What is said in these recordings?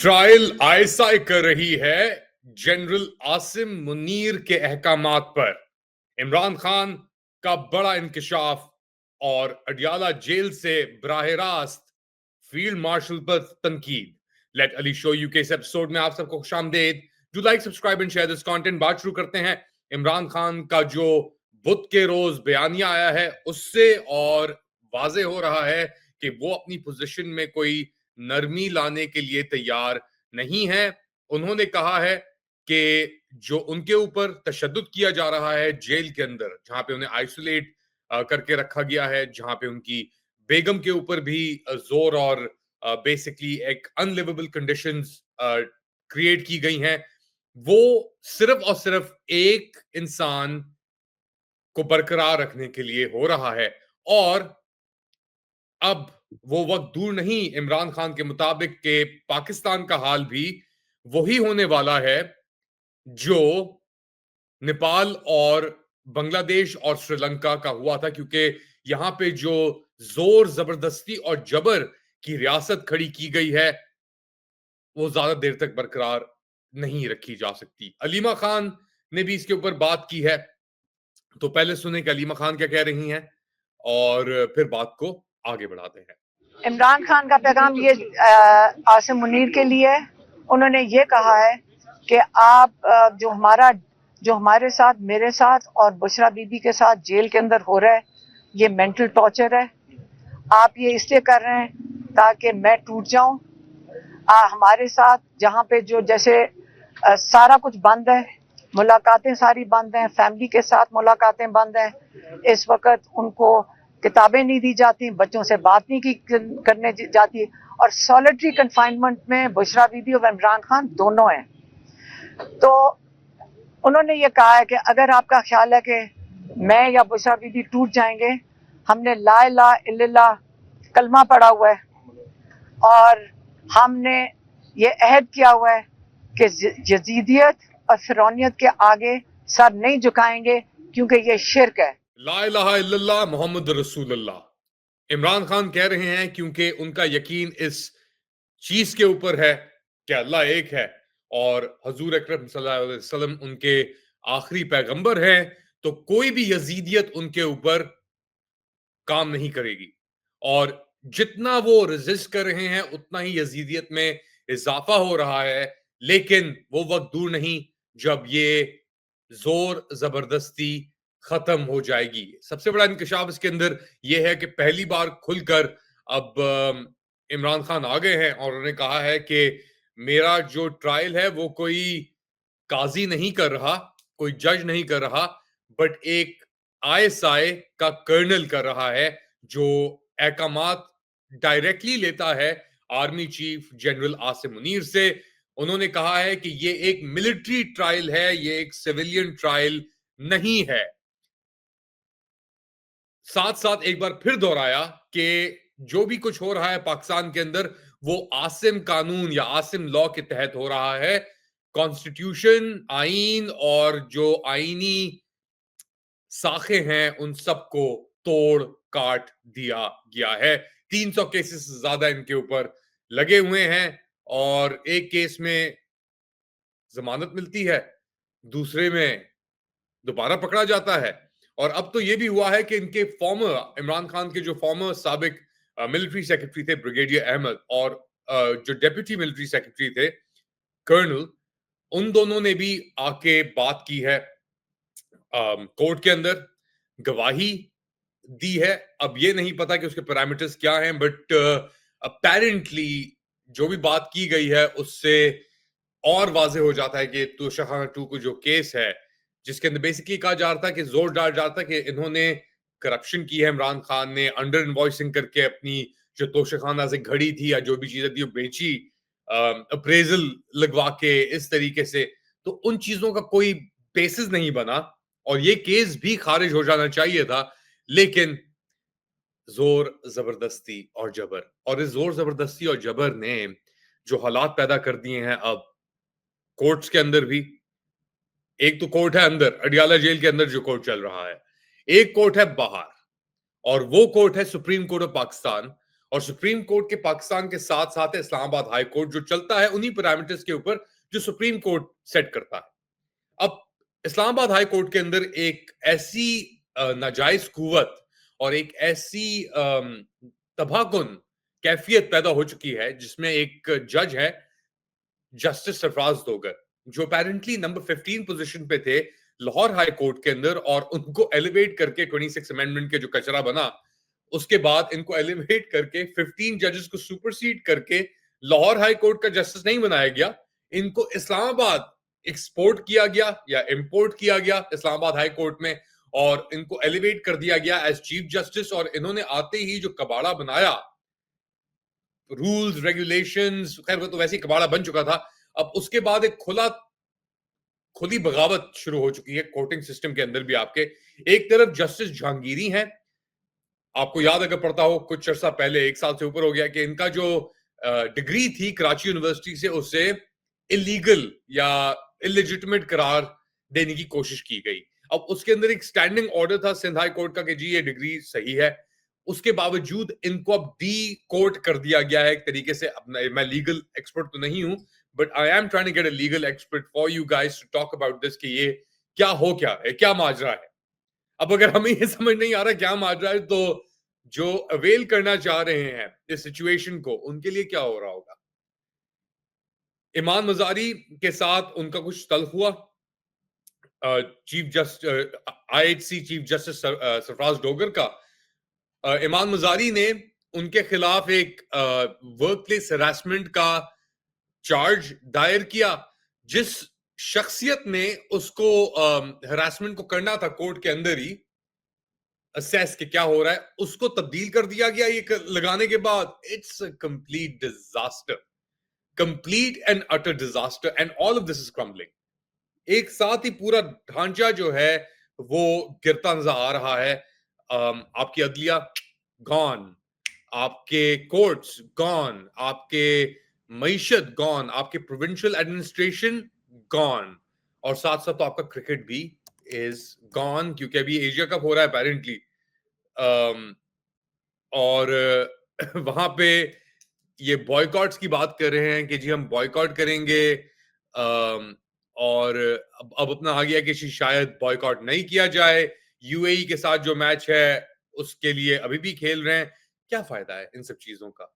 Trial ISI कर रही है जनरल आसिम मुनीर के अहकामात पर। इमरान खान का बड़ा इंकशाफ और अडियाला जेल से बराह रास्त फील्ड मार्शल पर तनकीद। लेट अली शो यू के इस एपिसोड में आप सबको खुशामदीद। Do like, subscribe and share this content. बात शुरू करते हैं इमरान खान का जो बुध के रोज बयानिया आया है उससे, और वाजे हो रहा है कि वो अपनी पोजीशन में कोई नरमी लाने के लिए तैयार नहीं है। उन्होंने कहा है कि जो उनके ऊपर तशद्दुद किया जा रहा है जेल के अंदर, जहां पे उन्हें आइसोलेट करके रखा गया है, जहां पे उनकी बेगम के ऊपर भी जोर और बेसिकली एक अनलिवेबल कंडीशंस क्रिएट की गई हैं, वो सिर्फ और सिर्फ एक इंसान को बरकरार रखने के लिए हो रहा है। और अब वो वक्त दूर नहीं, इमरान खान के मुताबिक के पाकिस्तान का हाल भी वही होने वाला है जो नेपाल और बांग्लादेश और श्रीलंका का हुआ था, क्योंकि यहां पे जो जोर जबरदस्ती और जबर की रियासत खड़ी की गई है वो ज्यादा देर तक बरकरार नहीं रखी जा सकती। अलीमा खान ने भी इसके ऊपर बात की है, तो पहले सुने कि अलीमा खान क्या कह रही हैं और फिर बात को आगे बढ़ाते हैं। इमरान खान का पैगाम ये आसिम मुनीर के लिए है। उन्होंने ये कहा है कि आप जो हमारे साथ, मेरे साथ और बुशरा बीबी के साथ जेल के अंदर हो रहा है, ये मेंटल टॉर्चर है। आप ये इसलिए कर रहे हैं ताकि मैं टूट जाऊं। हमारे साथ जहाँ पे जो जैसे सारा कुछ बंद है, मुलाकातें सारी बंद हैं, फैमिली के साथ मुलाकातें बंद हैं। इस वक्त उनको किताबें नहीं दी जाती, बच्चों से बात नहीं की करने जाती, और सॉलिटरी कन्फाइनमेंट में बुशरा बीबी और इमरान खान दोनों हैं। तो उन्होंने ये कहा है कि अगर आपका ख्याल है कि मैं या बुशरा बीबी टूट जाएंगे, हमने ला इलाहा इल्लल्लाह कलमा पढ़ा हुआ है और हमने ये अहद किया हुआ है कि यजीदियत और फिरौनियत के आगे सर नहीं झुकाएंगे, क्योंकि ये शिर्क है। ला इलाहा इल्लल्लाह मोहम्मद रसूलुल्लाह। इमरान खान कह रहे हैं क्योंकि उनका यकीन इस चीज के ऊपर है कि अल्लाह एक है और हजूर अकरम सल्लल्लाहु अलैहि वसल्लम उनके आखिरी पैगंबर हैं, तो कोई भी यजीदियत उनके ऊपर काम नहीं करेगी। और जितना वो रेजिस्ट कर रहे हैं उतना ही यजीदियत में इजाफा हो रहा है। लेकिन वो वक्त दूर नहीं जब ये जोर जबरदस्ती खत्म हो जाएगी। सबसे बड़ा इंकशाफ इसके अंदर यह है कि पहली बार खुलकर अब इमरान खान आ गए हैं और उन्होंने कहा है कि मेरा जो ट्रायल है वो कोई काजी नहीं कर रहा, कोई जज नहीं कर रहा, बट एक आईएसआई का कर्नल कर रहा है जो अहकामात डायरेक्टली लेता है army chief general Asim Munir से। उन्होंने कहा है कि ये एक मिलिट्री ट्रायल है, ये एक सिविलियन ट्रायल नहीं है। साथ साथ एक बार फिर दोहराया कि जो भी कुछ हो रहा है पाकिस्तान के अंदर वो आसिम कानून या आसिम लॉ के तहत हो रहा है। कॉन्स्टिट्यूशन, आईन और जो आईनी साखे हैं उन सबको तोड़ काट दिया गया है। 300 केसेस से ज्यादा इनके ऊपर लगे हुए हैं और एक केस में जमानत मिलती है, दूसरे में दोबारा पकड़ा जाता है। और अब तो यह भी हुआ है कि इनके फॉर्मर, इमरान खान के जो फॉर्मर साबिक मिलिट्री सेक्रेटरी थे ब्रिगेडियर अहमद, और जो डेप्यूटी मिलिट्री सेक्रेटरी थे कर्नल, उन दोनों ने भी आके बात की है कोर्ट के अंदर, गवाही दी है। अब ये नहीं पता कि उसके पैरामीटर्स क्या हैं, बट अपेरेंटली जो भी बात की गई है उससे और वाजे हो जाता है कि तोशाखाना 2 को जो केस है जिसके अंदर बेसिकली कहा जा रहा था कि जोर डाल जा रहा था कि इन्होंने करप्शन की है, इमरान खान ने अंडर इनवॉइसिंग करके अपनी जो तोशाखाना से घड़ी थी या जो भी चीजें थी वो बेची, अप्रेजल लगवा के इस तरीके से। तो उन चीजों का कोई बेसिस नहीं बना और ये केस भी खारिज हो जाना चाहिए था। लेकिन जोर जबरदस्ती और जबर, और इस जोर जबरदस्ती और जबर ने जो हालात पैदा कर दिए हैं अब कोर्ट्स के अंदर भी। एक तो कोर्ट है अंदर, अडियाला जेल के अंदर जो कोर्ट चल रहा है, एक कोर्ट है बाहर, और वो कोर्ट है सुप्रीम कोर्ट ऑफ पाकिस्तान। और सुप्रीम कोर्ट के पाकिस्तान के साथ साथ इस्लामाबाद हाई कोर्ट जो चलता है उन्हीं पैरामीटर्स के ऊपर जो सुप्रीम कोर्ट सेट करता है। अब इस्लामाबाद हाई कोर्ट के अंदर एक ऐसी नाजायज कुवत और एक ऐसी तबाहकुन कैफियत पैदा हो चुकी है जिसमें एक जज है जस्टिस सरफराज दोगर, जो अपेरेंटली नंबर 15 पोजीशन पे थे लाहौर हाई कोर्ट के अंदर, और उनको एलिवेट करके 26 अमेंडमेंट के जो कचरा बना उसके बाद इनको एलिवेट करके 15 जजेस को सुपरसीड करके लाहौर हाई कोर्ट का जस्टिस नहीं बनाया गया, इनको इस्लामाबाद एक्सपोर्ट किया गया या इंपोर्ट किया गया इस्लामाबाद हाई कोर्ट में, और इनको एलिवेट कर दिया गया एज चीफ जस्टिस। और इन्होंने आते ही जो कबाड़ा बनाया, रूल्स रेगुलेशंस, खैर वो तो वैसे ही कबाड़ा बन चुका था, अब उसके बाद एक खुली बगावत शुरू हो चुकी है कोर्टिंग सिस्टम के अंदर भी। आपके एक तरफ जस्टिस जहांगीरी हैं, आपको याद अगर पड़ता हो कुछ अर्सा पहले, 1 साल से ऊपर हो गया, कि इनका जो डिग्री थी कराची यूनिवर्सिटी से उसे इलीगल या इलिजिटिमेट करार देने की कोशिश की गई। अब उसके अंदर एक स्टैंडिंग ऑर्डर था सिंध हाई कोर्ट का कि जी ये डिग्री सही है, उसके बावजूद इनको अब डी कोर्ट कर दिया गया है एक तरीके से। मैं लीगल एक्सपर्ट तो नहीं हूं, but I am trying to get a legal expert for you guys to talk about this कि ये क्या है, क्या माजरा है। अब अगर हमें ये समझ नहीं आ रहा क्या माजरा है, तो जो अवेल करना चाह रहे हैं इस सिचुएशन को, उनके लिए क्या हो रहा होगा। ईमान मजारी के साथ उनका कुछ तल्ख हुआ, chief justice IHC chief justice Sarfaraz Dogar का। ईमान मजारी ने उनके खिलाफ एक वर्क प्लेस हरासमेंट का चार्ज दायर किया। जिस शख्सियत ने उसको हरासमेंट को करना था कोर्ट के अंदर ही असेस कि क्या हो रहा है, उसको तब्दील कर दिया गया ये लगाने के बाद। It's a complete disaster, complete and utter disaster, and all of this is crumbling. एक साथ ही पूरा ढांचा जो है वो गिरता नजर आ रहा है। आपकी अदलिया गॉन, आपके कोर्ट्स गॉन, आपके मईशत गॉन, आपके प्रोविंशियल एडमिनिस्ट्रेशन गॉन, और साथ साथ तो आपका क्रिकेट भी इज गॉन, क्योंकि अभी एशिया कप हो रहा है अपेरेंटली। और वहां पे ये बॉयकॉट्स की बात कर रहे हैं कि जी हम बॉयकॉट करेंगे, और अब अपना आ गया कि शायद बॉयकॉट नहीं किया जाए। यूएई के साथ जो मैच है उसके लिए अभी भी खेल रहे हैं। क्या फायदा है इन सब चीजों का,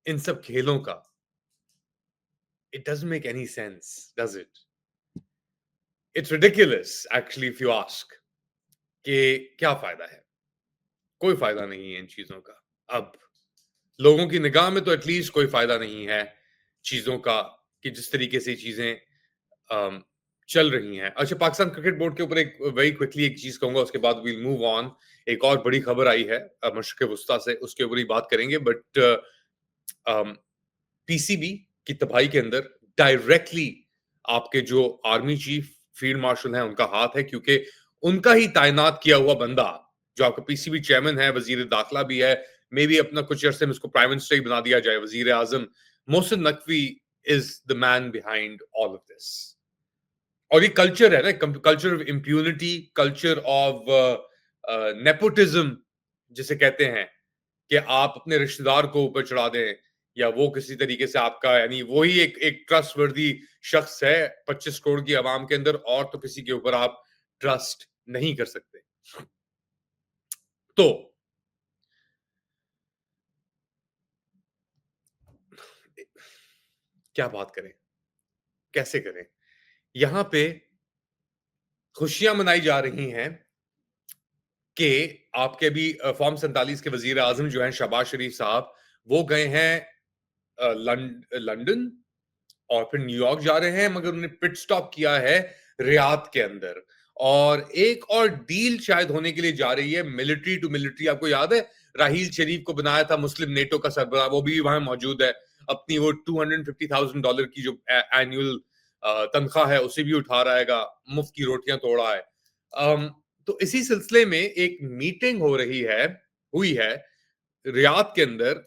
इन सब खेलों का? It doesn't make any sense, does it? It's ridiculous actually if you ask, कि क्या फायदा है? कोई फायदा नहीं है इन चीजों का। अब लोगों की निगाह में तो एटलीस्ट कोई फायदा नहीं है चीजों का, कि जिस तरीके से चीजें चल रही हैं। अच्छा, पाकिस्तान क्रिकेट बोर्ड के ऊपर एक वेरी क्विकली एक चीज कहूंगा, उसके बाद वील मूव ऑन। एक और बड़ी खबर आई है मशरिक वस्ता से, उसके ऊपर ही बात करेंगे। बट पीसीबी की तबाही के अंदर डायरेक्टली आपके जो आर्मी चीफ फील्ड मार्शल हैं उनका हाथ है, क्योंकि उनका ही तैनात किया हुआ बंदा जो आपका पीसीबी चेयरमैन है, वजीर दाखिला भी है, मे बी अपना कुछ अरसे में उसको प्राइम मिनिस्टर ही बना दिया जाए, वजीर आजम Mohsin Naqvi is the man behind all of this. और ये कल्चर है ना, culture of impunity, culture of nepotism जिसे कहते हैं, कि आप अपने रिश्तेदार को ऊपर चढ़ा दें, या वो किसी तरीके से आपका, यानी वही एक ट्रस्टवर्दी शख्स है 25 करोड़ की आवाम के अंदर, और तो किसी के ऊपर आप ट्रस्ट नहीं कर सकते। तो क्या बात करें, कैसे करें? यहां पे खुशियां मनाई जा रही हैं कि आपके भी फॉर्म 47 के वजीर आजम जो हैं शहबाज शरीफ साहब, वो गए हैं लंदन और फिर न्यूयॉर्क जा रहे हैं, मगर उन्होंने पिट स्टॉप किया है रियाद के अंदर। और एक और डील शायद होने के लिए जा रही है, मिलिट्री टू मिलिट्री। आपको याद है राहील शरीफ को बनाया था मुस्लिम नेटो का सरबराह, वो भी वहां मौजूद है। अपनी वो $250,000 की जो एनुअल तनख्वाह है उसे भी उठा रहेगा, मुफ्त की रोटियां तोड़ा है। तो इसी सिलसिले में एक मीटिंग हुई है रियाद के अंदर,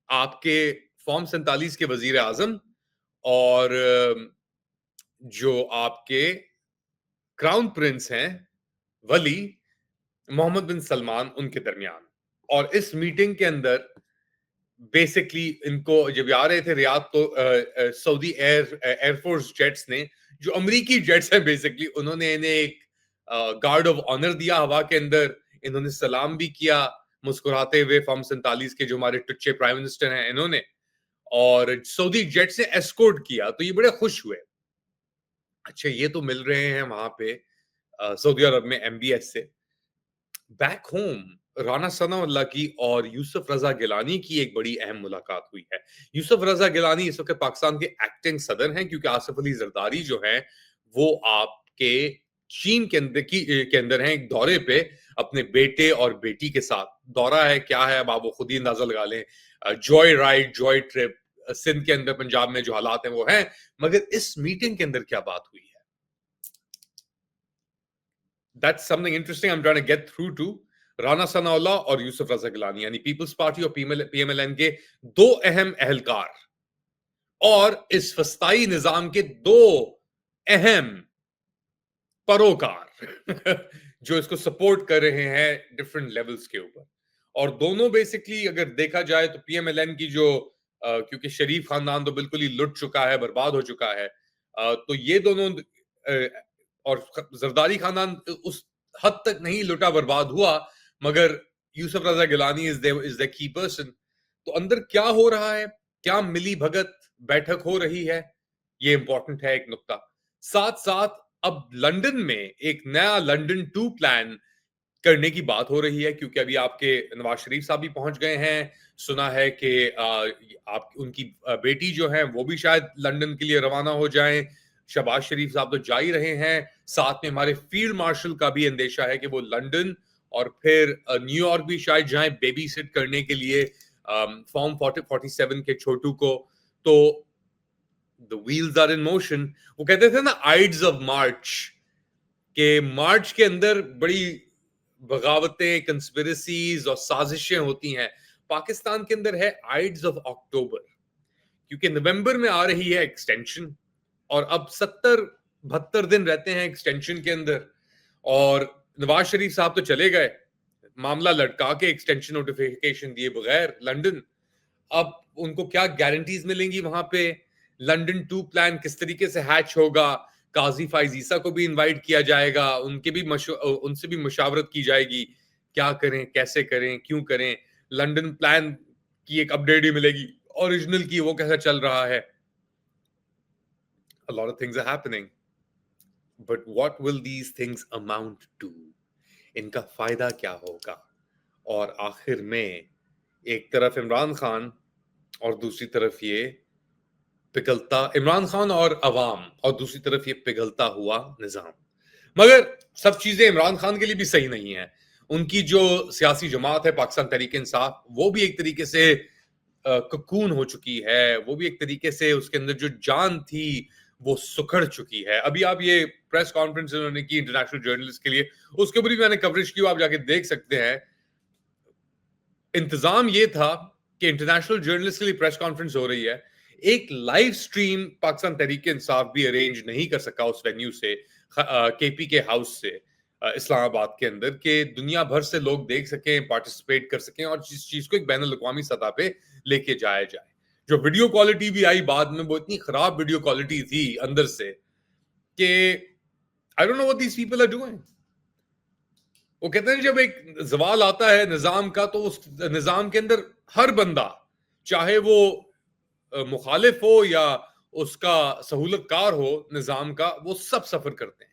आपके फॉर्म 47 के वजीर आजम और जो आपके क्राउन प्रिंस हैं वली मोहम्मद बिन सलमान, उनके दरमियान। और इस मीटिंग के अंदर बेसिकली इनको जब आ रहे थे रियाद तो सऊदी एयरफोर्स जेट्स ने, जो अमेरिकी जेट्स हैं बेसिकली, उन्होंने इन्हें एक गार्ड ऑफ ऑनर दिया हवा के अंदर। इन्होंने सलाम भी किया मुस्कुराते हुए, फॉर्म 47 के जो हमारे टुच्चे प्राइम मिनिस्टर हैं इन्होंने, और सऊदी जेट्स ने एस्कॉर्ट किया, तो ये बड़े खुश हुए। अच्छा, ये तो मिल रहे हैं वहां पे सऊदी अरब में एमबीएस से। बैक होम राना सनाउल्लाह की और यूसुफ रजा गिलानी की एक बड़ी अहम मुलाकात हुई है। यूसुफ रजा गिलानी इस वक्त पाकिस्तान के एक्टिंग सदर हैं, क्योंकि आसिफ अली जरदारी जो हैं वो आपके चीन के अंदर हैं एक दौरे पे अपने बेटे और बेटी के साथ। दौरा है क्या है, अब आप वो खुद ही अंदाजा लगा लें। Joy ride, joy trip, Sindh के अंदर पंजाब में जो हालात हैं वो हैं। मगर इस मीटिंग के अंदर क्या बात हुई है, that's something interesting I'm trying to get through to। Rana Sanaullah और यूसुफ रजा गिलानी यानी पीपल्स पार्टी और पीएमएलएन के दो अहम एहलकार, और इस फस्ताई निजाम के दो अहम परोकार जो इसको सपोर्ट कर रहे हैं डिफरेंट लेवल्स के ऊपर। और दोनों बेसिकली अगर देखा जाए तो पीएमएलएन की जो क्योंकि शरीफ खानदान तो बिल्कुल ही लुट चुका है, बर्बाद हो चुका है, तो ये दोनों और जरदारी खानदान उस हद तक नहीं लुटा बर्बाद हुआ, मगर Yusuf Raza Gilani is the key person. तो अंदर क्या हो रहा है, क्या मिली भगत बैठक हो रही है, ये इंपॉर्टेंट है एक नुक्ता। साथ साथ अब लंदन में एक नया लंदन 2 प्लान करने की बात हो रही है, क्योंकि अभी आपके नवाज शरीफ साहब भी पहुंच गए हैं। सुना है कि आप उनकी बेटी जो है वो भी शायद लंदन के लिए रवाना हो जाएं। शहबाज शरीफ साहब तो जा ही रहे हैं, साथ में हमारे फील्ड मार्शल का भी अंदेशा है कि वो लंदन और फिर न्यूयॉर्क भी शायद जाएं बेबी सिट करने के लिए फॉर्म 47 के छोटू को। तो the wheels are in motion. वो कहते थे ना आइड्स ऑफ मार्च, के मार्च के अंदर बड़ी बगावतें, कंस्पिरेसीज और साजिशें होती हैं। पाकिस्तान के अंदर है आइड्स ऑफ अक्टूबर, क्योंकि नवंबर में आ रही है एक्सटेंशन, और अब 70-72 दिन रहते हैं एक्सटेंशन के अंदर। और नवाज शरीफ साहब तो चले गए, मामला लटका के एक्सटेंशन नोटिफिकेशन दिए बगैर लंदन। अब उनको क्या गारंटीज मिलेंगी वहां पे, लंदन 2 प्लान किस तरीके से हैच होगा, काजी फाइज ईसा को भी इनवाइट किया जाएगा, उनसे भी मशावरत की जाएगी, क्या करें, कैसे करें, क्यों करें। लंदन प्लान की एक अपडेट ही मिलेगी, ओरिजिनल की वो कैसा चल रहा है। A lot of things are happening, but what will these things amount to? इनका फायदा क्या होगा? और आखिर में एक तरफ इमरान खान और दूसरी तरफ ये पिघलता, इमरान खान और अवाम, और दूसरी तरफ ये पिघलता हुआ निजाम। मगर सब चीजें इमरान खान के लिए भी सही नहीं है। उनकी जो सियासी जमात है पाकिस्तान तहरीक इंसाफ, वो भी एक तरीके से ककून हो चुकी है, वो भी एक तरीके से उसके अंदर जो जान थी वो सुखड़ चुकी है। अभी आप ये प्रेस कॉन्फ्रेंस उन्होंने की इंटरनेशनल जर्नलिस्ट के लिए, उसके ऊपर भी मैंने कवरेज की, आप जाके देख सकते हैं। इंतजाम ये था कि इंटरनेशनल जर्नलिस्ट के लिए प्रेस कॉन्फ्रेंस हो रही है, एक लाइव स्ट्रीम पाकिस्तान तहरीक इंसाफ भी अरेंज नहीं कर सका उस वेन्यू से, केपी के हाउस से इस्लामाबाद के अंदर, के दुनिया भर से लोग देख सकें, पार्टिसिपेट कर सकें, और जिस चीज को एक बैनुल अक़वामी सतह पे लेके जाया जाए। जो वीडियो क्वालिटी भी आई बाद में, वो इतनी खराब वीडियो क्वालिटी थी अंदर से कि I don't know what these people are doing. वो कहते हैं जब एक जवाल आता है निजाम का, तो उस निजाम के अंदर हर बंदा, चाहे वो मुखालिफ हो या उसका सहूलतकार हो निजाम का, वो सब सफर करते हैं।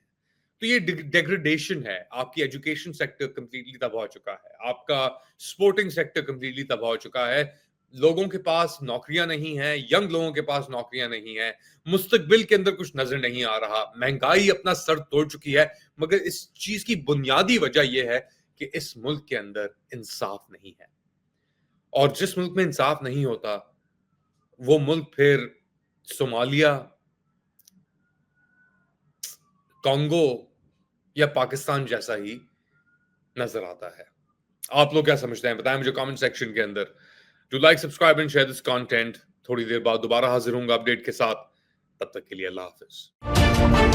तो ये डिग्रेडेशन है। आपकी एजुकेशन सेक्टर कंप्लीटली तबाह हो चुका है, आपका स्पोर्टिंग सेक्टर कंप्लीटली तबाह हो चुका है, लोगों के पास नौकरियां नहीं है, यंग लोगों के पास नौकरियां नहीं है, मुस्तकबिल के अंदर कुछ नजर नहीं आ रहा, महंगाई अपना सर तोड़ चुकी है। मगर इस चीज की बुनियादी वजह यह है कि इस मुल्क के अंदर इंसाफ नहीं है, और जिस मुल्क में इंसाफ नहीं होता वो मुल्क फिर सोमालिया, कांगो या पाकिस्तान जैसा ही नजर आता है। आप लोग क्या समझते हैं, बताएं मुझे कमेंट सेक्शन के अंदर। Do like, subscribe and share this content. थोड़ी देर बाद दोबारा हाजिर होऊंगा अपडेट के साथ, तब तक के लिए अल्लाह हाफिज।